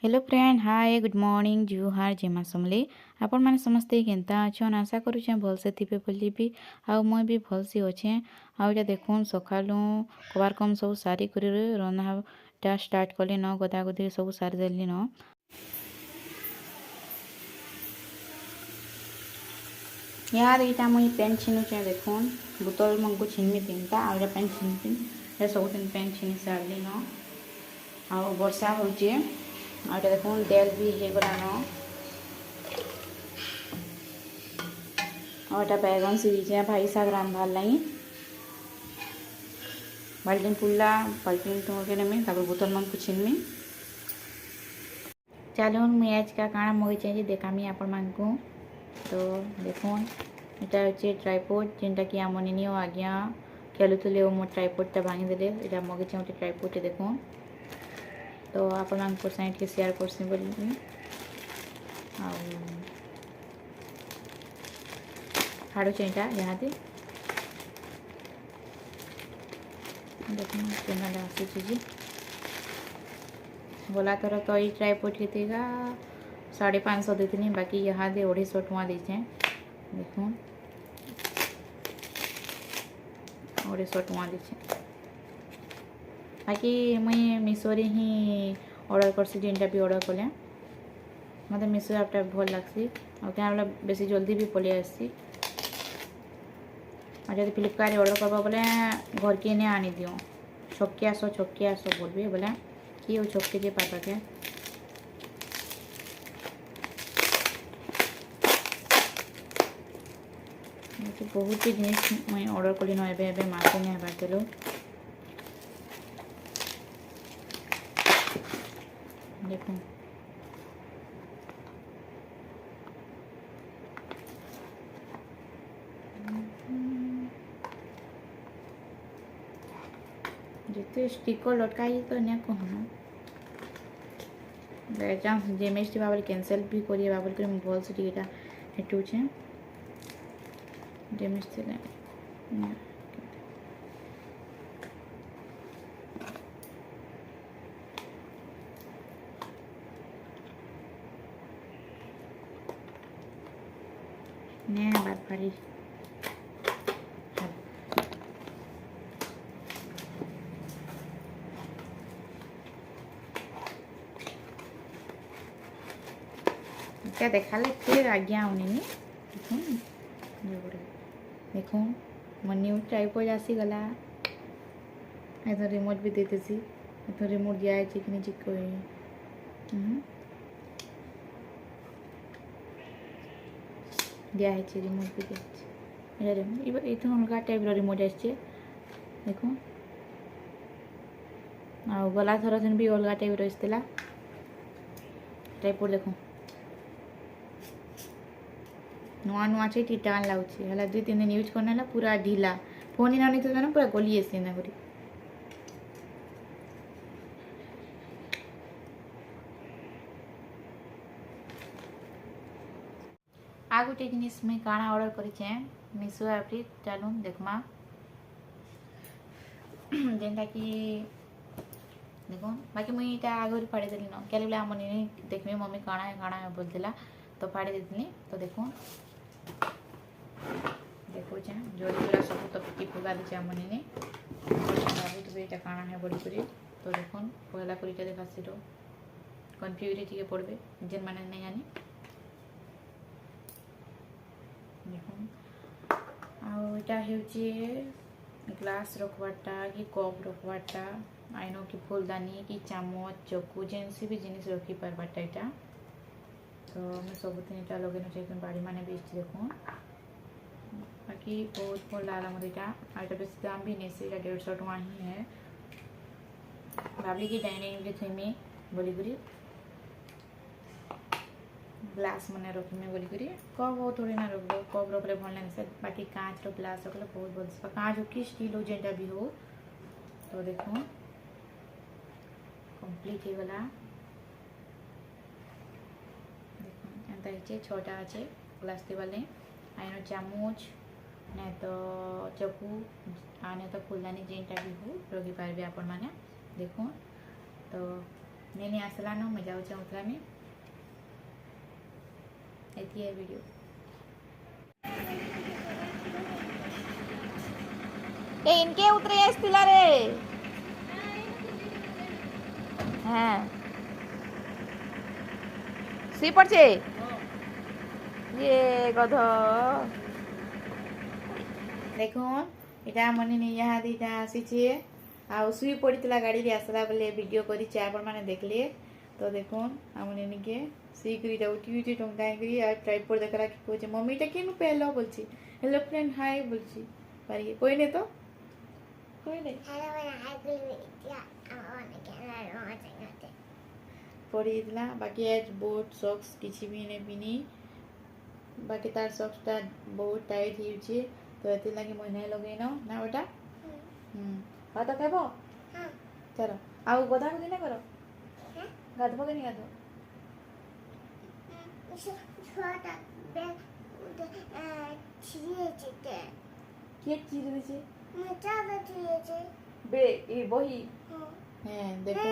Hello friend, हाय, good morning, जुहार जेमा समले। आपण माने समस्ते केनता अछन? आशा करूछे भलसे थिबे बोली भी। आउ मैं भी भलसे अच्छे। आउ जा देखुन सकालू कबार कम सब सारी कर रंधाटा स्टार्ट कली न, गदा गदी सब सारी देली न। यार इटा मुई पेन छिनुचे देखुन, बोतल मन को छिनमी तीनटा। आउ जा पेन छिनती ए सब दिन पेन छिनी सारली न। आउ वर्षा होचे। आउ जा देखुन तेल भी हे गला न। और एटा बैगन सीरीजे भाई साग रांधबार लाई बाल्टीन पुल्ला बाल्टीन तो के नेमी तापर बोतल मन को छिनमी। चलून मुई आज का काଣା मगैचे जे देखामी आपण मानकू। तो देखुन एटा होचे ट्राइपॉड जेनटा कि आम निनियो आज्ञा खेलुतले ओ मो ट्राइपॉडटा भांगी देले। एटा मगैचे ओटे ट्राइपॉडटे देखुन। तो आपण मानकू साइड के शेयर करसी बोली आ हाड़ुचे एटा यहादे देखुन केनाला आସୁଛି जी। गला थर तो ये ट्राइपॉड के थेगा 550 देती, बाकी यहाँ दे 250 टुआ देचे। देखुन 250 टुआ देचे। बाकी मुई मिशो रे ही ऑर्डर करसी, जेनटा भी ऑर्डर कले मत मिशो ऐपटा भल लगसी और क्या बेसी जल्दी भी पलि आसी। और जब फ्लिपकार्ट ऑर्डर करबा बोले घर के नहीं आनी दियो, छक्के आस बोलबे बोले कि वो छक्के जे पापा के बहुत ही जिनिस मुई ऑर्डर कली न। एबे मासे नहीं हेबार चलो देखो जिते स्टिकर लटकाई तो नहीं कहना एग्जाम जेमेस बाबा कैंसल भी करिए बाबा कर भल से टीटा हेटुचे जेमेस थिले ने बात पारी क्या देखाले फिर आज्ञा आउनी देखुन देखुन मो न्यू ट्राइपॉड आसीगला। एथर रिमोट भी देतेसी, एथर रिमोट दिया है कि नहीं चेक दिया है रिमोट भी दिया रिमोट ये अलग टाइप रिमोट आसचे देखो। आ गला थर भी अलग टाइप रहा ट्राइपॉड देखो नुआ नुआ छे टाण लगुच है 2-3 दिन यूज करना पूरा ढीला फोन ही नहीं तो पूरा गली आसी ना करी। आ गोटे जिनिस मुई काଣା ऑर्डर करिछे मिशो ऐप रे चलून देखमा जेनटा कि देखो। बाकी मुई इटा आगरी फाड़ी देली न क्या बोले आम नहीं देखमी मम्मी काଣା है बोलतेला तो फाड़ी देती। तो देखो देखो जोड़ी जोड़ा सब तो पिकी फुगा दीचे आम नहीं भाभी ये काଣା है बड़ी करी। तो देखो पहला करीटा देखासी रो कन्फ्यूज टे पड़े जेन मैंने नहीं जानी देखो। आटा हूँ ग्लास रखवाटा कि कप रखवाटा आईनो कि फूलदानी कि चामच चकू जेनसी भी जिनिस रखी पारबाटा यहाँ। तो मैं सबुदिन यहाँ लगे चाहिए बाड़ी मैंने भी देखो। बाकी बहुत भल लगा मतलब यहाँ बेस दाम भी नहीं से 150 टुआ ही है। भाभी कि डाइनिंग थी बोलिकी ग्लास मैंने रखी बोलिकी कप थोड़ी ना रख कप रखले भल लगे। बाकी काँच ग्लास रखले बहुत भल काँच हो कि स्टील हो जेनटा भी हो। तो देखो कम्प्लीट हो गला देखो एंता 6टा अच्छे ग्लास देवाले आईनो चामच नहीं तो चकू आ नहीं तो फूलदानी जेनटा भी हो रखी पारे आपण मैंने देखो। तो ନେନି ଆସିଲାନ ମୁଁ ଯାଉଛି ଉତରାମି ଏଠି ଏ ଭିଡ଼ିଓ ए इनके उतरे आसला रे हाँ শুই পড়ছে ইয়ে গধ দেখুন এটা মনে নেই ইহা দুইটা আসিছে ଆଉ শুই পড়িতলা গাড়িরে আসলা বলে ভিডিও করিছে আপন মানে দেখলে তো দেখুন আমনে নিকে শুইকরি এটা উঠি উঠি টঙ্কাই করি আর ট্রাইপড দেখলা কি কইছে মম্মি এটা কেন পেলো বলছি হ্যালো ফ্রেন্ড হাই বলছি পারি কই নে তো কই নে পড়িলা বাকি আজ বুট সক্স কিছু भी ने पिनी बाकी तार सॉक्स टा बहुत टाइट हिउची तो एति लागि মই নাই লগাই ন না ওটা ভাত খাবো চলো ଆଉ গধা গধি না করো গাধবো কেনি গাধো ছোটা ছিড়িয়েছে কে চিড়ে দিছে চাদা ছিড়িয়েছে বে এই বহি হ্যাঁ দেখো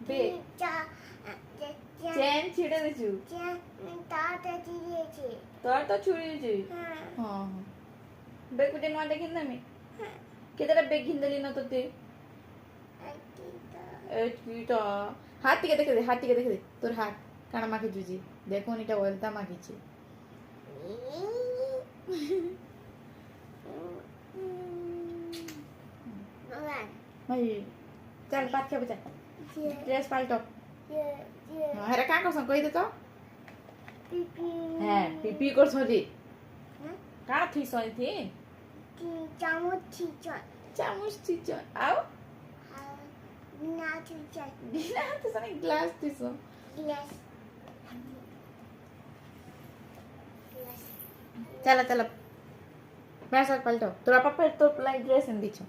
বে চেন ছিড়ে দিছু তাটা ছিড়িয়েছে তোর তো ছুড়ি দিছি হ্যাঁ বে কুটে নয় দেখিন আমি কেতটা বেগ ঘিনদেলি না তোতে এইটা হাত থেকে দেখে দে তোর হাত কানা মাখি জুজি দেখুন এটা ওলতা মাখিছে ভাই চল ভাত খাবো চল ড্রেস পাল্টো হ্যাঁ কা করছ কই দে তো হ্যাঁ পিপি করছ রে কা থিস হইতি চামচ ছিচন চামচ থিস আও না ছিচন না তো সনে গ্লাস থিস গ্লাস चला चला मैं सर पलटो तोरा पापा तो ड्रेस दिछो